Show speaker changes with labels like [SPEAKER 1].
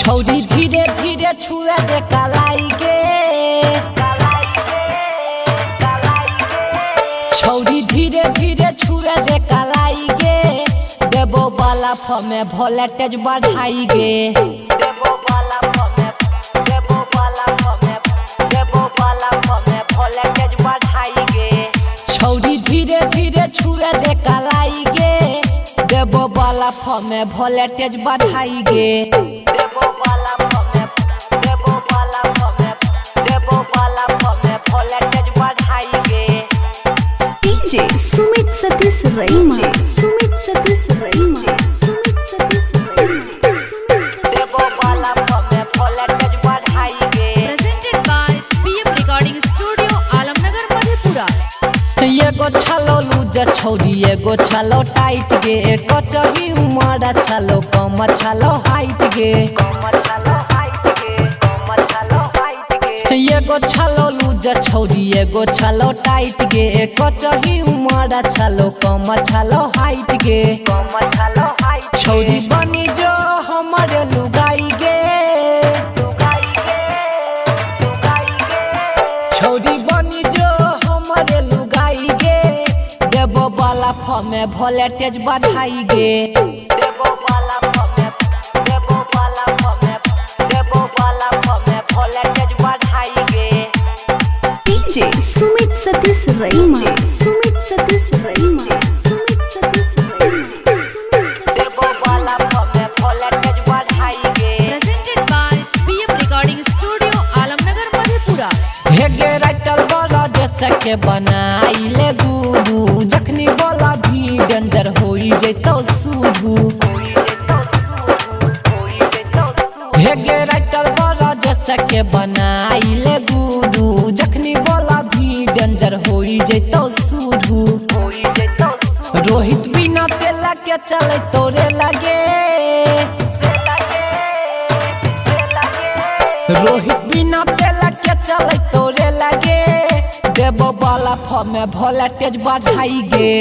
[SPEAKER 1] छौरी धीरे धीरे छुए दे कलाई गे, छौरी धीरे धीरे छुए दे कलाई गे, देबो वाला फमे वोल्टेज बढ़ाई गे, देबो वाला फमे वोल्टेज बढ़ाई गे। छौरी धीरे धीरे छुए दे कलाई गे, देबो वाला फमे वोल्टेज बढ़ाई गे, देबो वाला फमे वोल्टेज बढ़ाई गे।
[SPEAKER 2] डीजे सुमित सतीश रईमा, सुमित सतीश रईमा, सुमित सतीश रईमा,
[SPEAKER 1] देबो वाला फमे वोल्टेज बढ़ाई गे।
[SPEAKER 3] Presented by PM Recording Studio, Alamnagar, Madhepura.
[SPEAKER 1] एगो छलो लूज छौरी एगो छलो टाइट गे, कचही उमरा छलो कम छलो हाइट गे, एगो छलो लूज छौरी एगो छलो टाइट गे, कचही उमरा छलो कम छलो हाइट गे, छौरी बनी जो हमारे लुगाई गे, छौरी बनी जो हमारे लुगाई गे, देबो वाला फमे वोल्टेज बढ़ाई गे, देबो वाला फमे वोल्टेज बढ़ाई गे।
[SPEAKER 2] डीजे सुमित सतीश रईमा, सुमित सतीश रईमा, सुमित सतीश रईमा,
[SPEAKER 1] देबो वाला फमे वोल्टेज बढ़ाई गे।
[SPEAKER 3] Presented by PM Recording Studio, Alamnagar, Madhepura.
[SPEAKER 1] हेगे राइटर बड़ा जैसे के बनाइले गुरु, जखनी बोला भी डेंजर होई जैतो सुबु, हेगे राइटर बड़ा जैसे के बनाइले गुरु, जखनी बोला भी डेंजर होई जैतो सुबु, रोहित बिना तेला के चले तोरे लगे, रोहित बिना तेला के चले तोरे लगे, देबो वाला फमे वोल्टेज बढ़ाई गे।